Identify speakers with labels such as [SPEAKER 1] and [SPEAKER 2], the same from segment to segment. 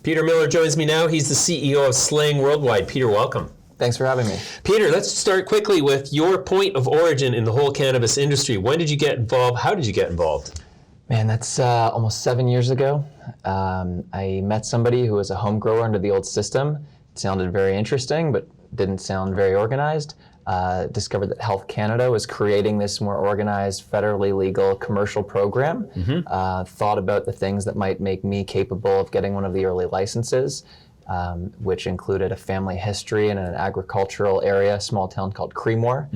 [SPEAKER 1] Peter Miller joins me now. He's the CEO of SLANG Worldwide. Peter, welcome.
[SPEAKER 2] Thanks for having me.
[SPEAKER 1] Peter, let's start quickly with your point of origin in the whole cannabis industry. When did you get involved? How did you get involved?
[SPEAKER 2] Man, that's almost 7 years ago. I met somebody who was a home grower under the old system. It sounded very interesting, but didn't sound very organized. Discovered that Health Canada was creating this more organized, federally legal commercial program. Thought about the things that might make me capable of getting one of the early licenses, which included a family history in an agricultural area, small town called Creemore,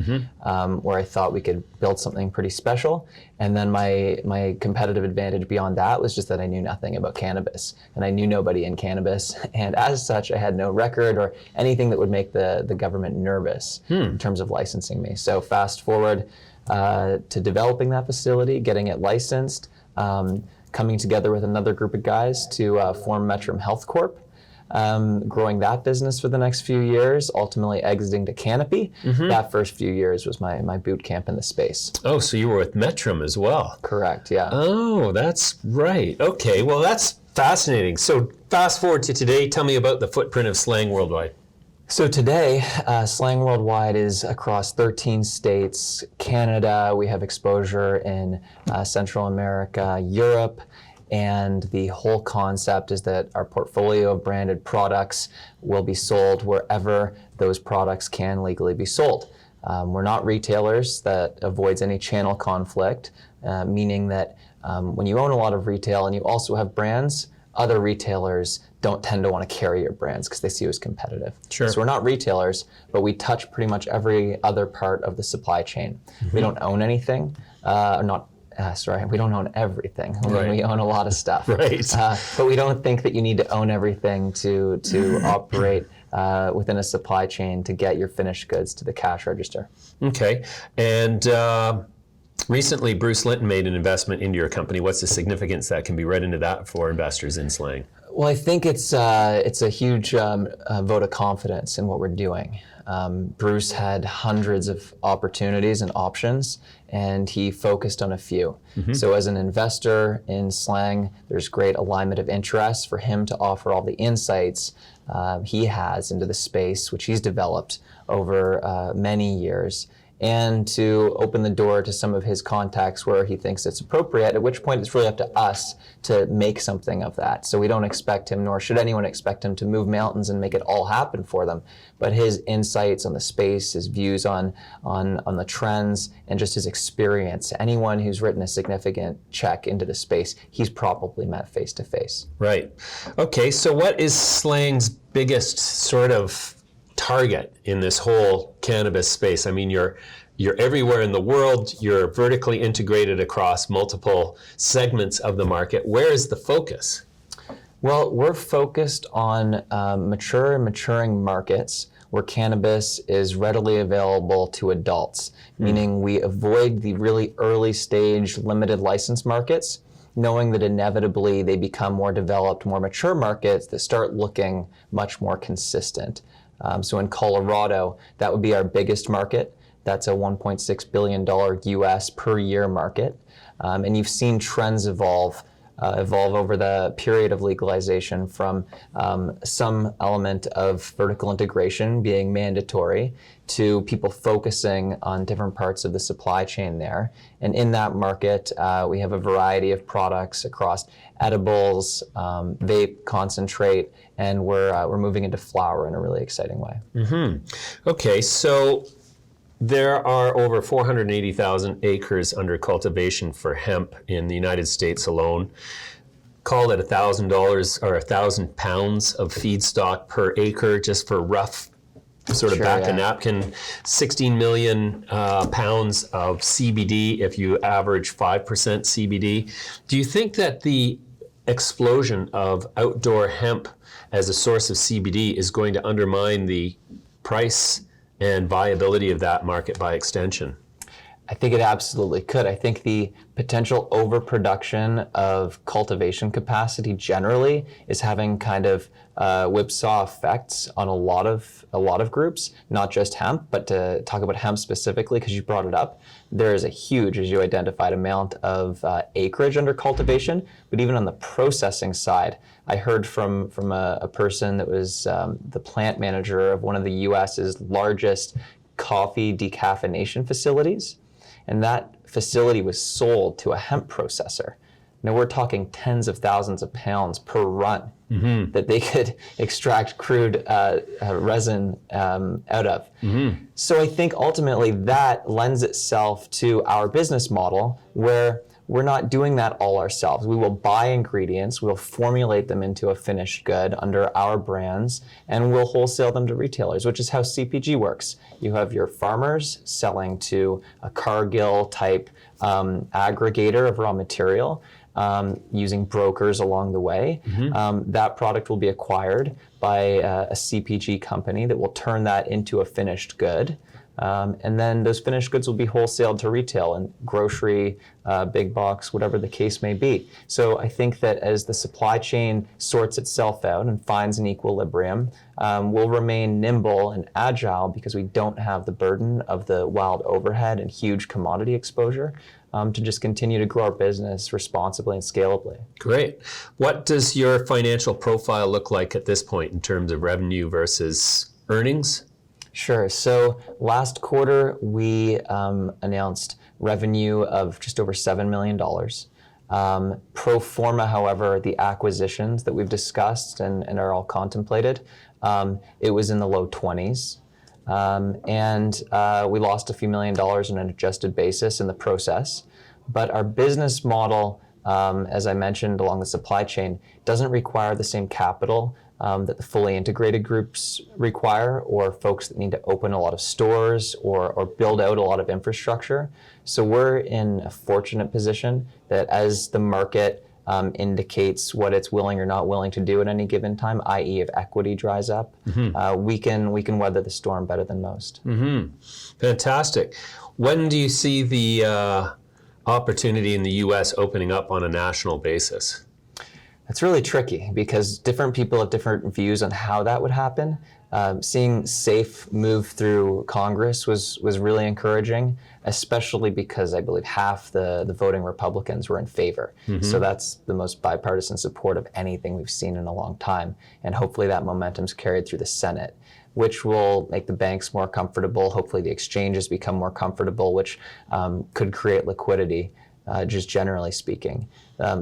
[SPEAKER 2] where I thought we could build something pretty special. And then my competitive advantage beyond that was just that I knew nothing about cannabis, and I knew nobody in cannabis. And as such, I had no record or anything that would make the government nervous in terms of licensing me. So fast forward to developing that facility, getting it licensed, coming together with another group of guys to form Metrum Health Corp. Growing that business for the next few years, ultimately exiting to Canopy. That first few years was my boot camp in the space.
[SPEAKER 1] Oh, so you were with Metrum as well?
[SPEAKER 2] Correct, yeah.
[SPEAKER 1] Oh, that's right. Okay, well, that's fascinating. So fast forward to today. Tell me about the footprint of SLANG Worldwide.
[SPEAKER 2] So today, SLANG Worldwide is across 13 states, Canada. We have exposure in Central America, Europe. And the whole concept is that our portfolio of branded products will be sold wherever those products can legally be sold. We're not retailers. That avoids any channel conflict, meaning that when you own a lot of retail and you also have brands, other retailers don't tend to want to carry your brands because they see you as competitive.
[SPEAKER 1] Sure.
[SPEAKER 2] So we're not retailers, but we touch pretty much every other part of the supply chain. We don't own anything, we don't own everything.
[SPEAKER 1] Right.
[SPEAKER 2] We own a lot of stuff.
[SPEAKER 1] Right.
[SPEAKER 2] But we don't think that you need to own everything to operate within a supply chain to get your finished goods to the cash register.
[SPEAKER 1] Okay. And recently, Bruce Linton made an investment into your company. What's the significance that can be read into that for investors in SLANG?
[SPEAKER 2] Well, I think it's a huge vote of confidence in what we're doing. Bruce had hundreds of opportunities and options, and he focused on a few. So as an investor in SLANG, there's great alignment of interests for him to offer all the insights he has into the space, which he's developed over many years, and to open the door to some of his contacts where he thinks it's appropriate, at which point it's really up to us to make something of that. So we don't expect him, nor should anyone expect him, to move mountains and make it all happen for them. But his insights on the space, his views on the trends, and just his experience, anyone who's written a significant check into the space, he's probably met face to face.
[SPEAKER 1] Right. Okay, so what is SLANG's biggest sort of target in this whole cannabis space? I mean, you're everywhere in the world. You're vertically integrated across multiple segments of the market. Where is the focus?
[SPEAKER 2] Well, we're focused on mature and maturing markets where cannabis is readily available to adults, meaning we avoid the really early stage limited license markets, knowing that inevitably they become more developed, more mature markets that start looking much more consistent. So in Colorado, that would be our biggest market. That's a $1.6 billion US per year market. And you've seen trends evolve over the period of legalization from some element of vertical integration being mandatory to people focusing on different parts of the supply chain there. And in that market, we have a variety of products across edibles, vape, concentrate, and we're moving into flower in a really exciting way.
[SPEAKER 1] Okay, so there are over 480,000 acres under cultivation for hemp in the United States alone. Call it $1,000 or 1,000 pounds of feedstock per acre, just for rough sort of back a napkin. 16 million pounds of CBD if you average 5% CBD. Do you think that the explosion of outdoor hemp as a source of CBD is going to undermine the price and viability of that market by extension?
[SPEAKER 2] I think it absolutely could. I think the potential overproduction of cultivation capacity generally is having kind of whipsaw effects on a lot of groups, not just hemp, but to talk about hemp specifically, because you brought it up, there is a huge, as you identified, amount of acreage under cultivation. But even on the processing side, I heard from a person that was the plant manager of one of the U.S.'s largest coffee decaffeination facilities. And that facility was sold to a hemp processor. Now we're talking tens of thousands of pounds per run that they could extract crude resin out of. So I think ultimately that lends itself to our business model where we're not doing that all ourselves. We will buy ingredients, we'll formulate them into a finished good under our brands, and we'll wholesale them to retailers, which is how CPG works. You have your farmers selling to a Cargill type aggregator of raw material, using brokers along the way. That product will be acquired by a CPG company that will turn that into a finished good. And then those finished goods will be wholesaled to retail and grocery, big box, whatever the case may be. So I think that as the supply chain sorts itself out and finds an equilibrium, we'll remain nimble and agile because we don't have the burden of the wild overhead and huge commodity exposure to just continue to grow our business responsibly and scalably.
[SPEAKER 1] Great. What does your financial profile look like at this point in terms of revenue versus earnings?
[SPEAKER 2] Sure. So last quarter, we announced revenue of just over $7 million. Pro forma, however, the acquisitions that we've discussed and are all contemplated, it was in the low 20s. And we lost a few $1 million on an adjusted basis in the process. But our business model, as I mentioned along the supply chain, doesn't require the same capital that the fully integrated groups require, or folks that need to open a lot of stores or build out a lot of infrastructure. So we're in a fortunate position that as the market indicates what it's willing or not willing to do at any given time, i.e. if equity dries up, we can weather the storm better than most.
[SPEAKER 1] Fantastic. When do you see the opportunity in the U.S. opening up on a national basis?
[SPEAKER 2] It's really tricky because different people have different views on how that would happen. Seeing SAFE move through Congress was really encouraging, especially because I believe half the voting Republicans were in favor. So that's the most bipartisan support of anything we've seen in a long time. And hopefully that momentum's carried through the Senate, which will make the banks more comfortable. Hopefully the exchanges become more comfortable, which could create liquidity. Just generally speaking.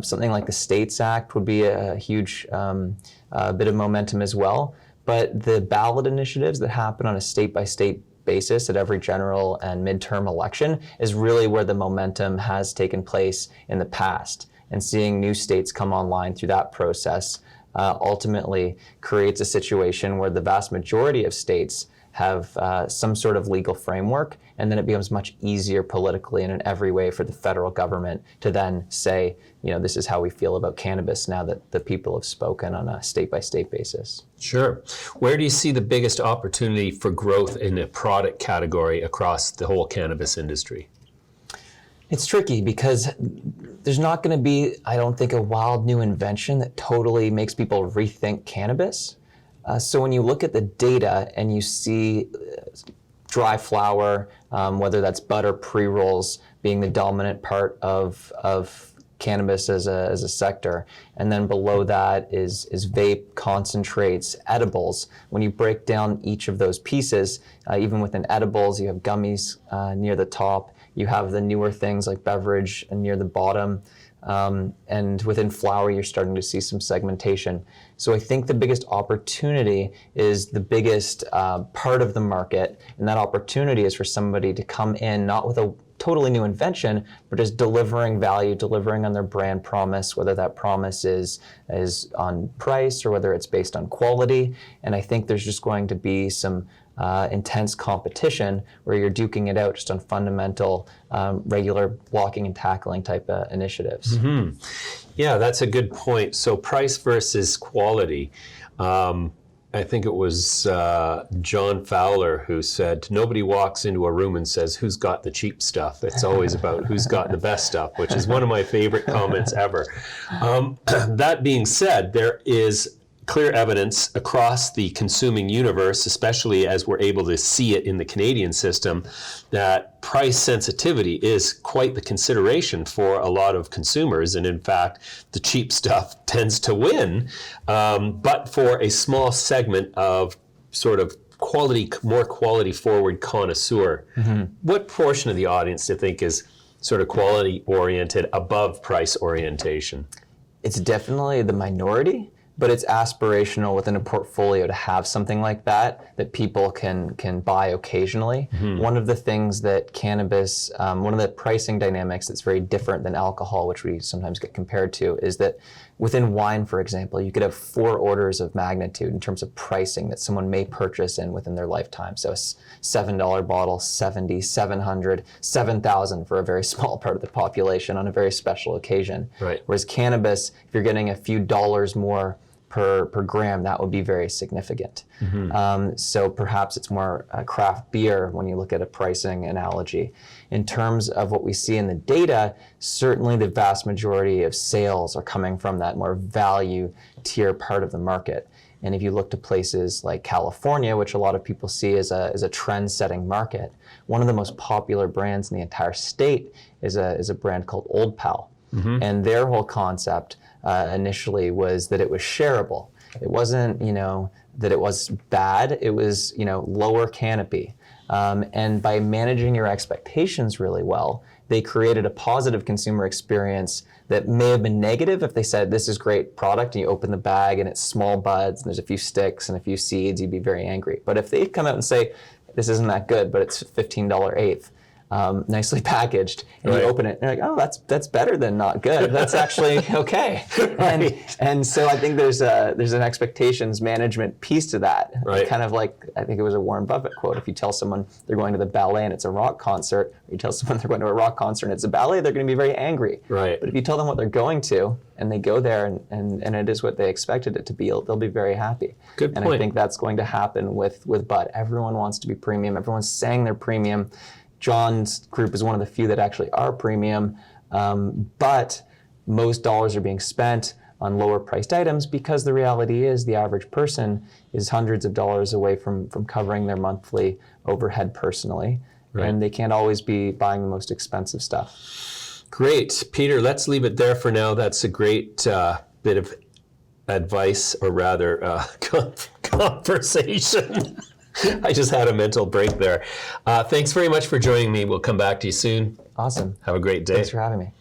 [SPEAKER 2] Something like the States Act would be a huge bit of momentum as well. But the ballot initiatives that happen on a state-by-state basis at every general and midterm election is really where the momentum has taken place in the past. And seeing new states come online through that process ultimately creates a situation where the vast majority of states have some sort of legal framework, and then it becomes much easier politically and in every way for the federal government to then say, this is how we feel about cannabis now that the people have spoken on a state-by-state basis.
[SPEAKER 1] Sure. Where do you see the biggest opportunity for growth in a product category across the whole cannabis industry?
[SPEAKER 2] It's tricky because there's not going to be, I don't think, a wild new invention that totally makes people rethink cannabis. So when you look at the data and you see dry flower, whether that's bud or pre-rolls being the dominant part of cannabis as a sector, and then below that is vape, concentrates, edibles. When you break down each of those pieces, even within edibles, you have gummies near the top, you have the newer things like beverage near the bottom, and within flower, you're starting to see some segmentation. So I think the biggest opportunity is the biggest part of the market, and that opportunity is for somebody to come in not with a totally new invention, but just delivering value, delivering on their brand promise, whether that promise is on price or whether it's based on quality. And I think there's just going to be some intense competition where you're duking it out just on fundamental, regular blocking and tackling type initiatives.
[SPEAKER 1] Yeah, that's a good point. So price versus quality. I think it was John Fowler who said, nobody walks into a room and says, who's got the cheap stuff? It's always about who's got the best stuff, which is one of my favorite comments ever. That being said, there is clear evidence across the consuming universe, especially as we're able to see it in the Canadian system, that price sensitivity is quite the consideration for a lot of consumers. And in fact, the cheap stuff tends to win, but for a small segment of sort of more quality forward connoisseur. What portion of the audience do you think is sort of quality oriented above price orientation?
[SPEAKER 2] It's definitely the minority, but it's aspirational within a portfolio to have something like that people can buy occasionally. One of the things that cannabis, one of the pricing dynamics that's very different than alcohol, which we sometimes get compared to, is that within wine, for example, you could have 4 orders of magnitude in terms of pricing that someone may purchase within their lifetime. So a $7 bottle, $70, $700, $7,000 for a very small part of the population on a very special occasion.
[SPEAKER 1] Right.
[SPEAKER 2] Whereas cannabis, if you're getting a few dollars more per gram, that would be very significant. So perhaps it's more craft beer when you look at a pricing analogy. In terms of what we see in the data, certainly the vast majority of sales are coming from that more value tier part of the market. And if you look to places like California, which a lot of people see as a trend-setting market, one of the most popular brands in the entire state is a brand called Old Pal. And their whole concept initially was that it was shareable. It wasn't, that it was bad. It was, lower canopy. And by managing your expectations really well, they created a positive consumer experience that may have been negative if they said, this is great product, and you open the bag and it's small buds and there's a few sticks and a few seeds, you'd be very angry. But if they come out and say, this isn't that good, but it's $15 eighth, nicely packaged, and you open it, and you're like, oh, that's better than not good. That's actually okay. And so I think there's an expectations management piece to that. Right. Kind of like, I think it was a Warren Buffett quote. If you tell someone they're going to the ballet and it's a rock concert, or you tell someone they're going to a rock concert and it's a ballet, they're going to be very angry. Right. But if you tell them what they're going to, and they go there and it is what they expected it to be, they'll be very happy. Good point. And I think that's going to happen with bud. Everyone wants to be premium. Everyone's saying they're premium. John's group is one of the few that actually are premium, but most dollars are being spent on lower priced items because the reality is the average person is hundreds of dollars away from covering their monthly overhead personally, and they can't always be buying the most expensive stuff. Great. Peter, let's leave it there for now. That's a great bit of advice, or rather conversation. I just had a mental break there. Thanks very much for joining me. We'll come back to you soon. Awesome. Have a great day. Thanks for having me.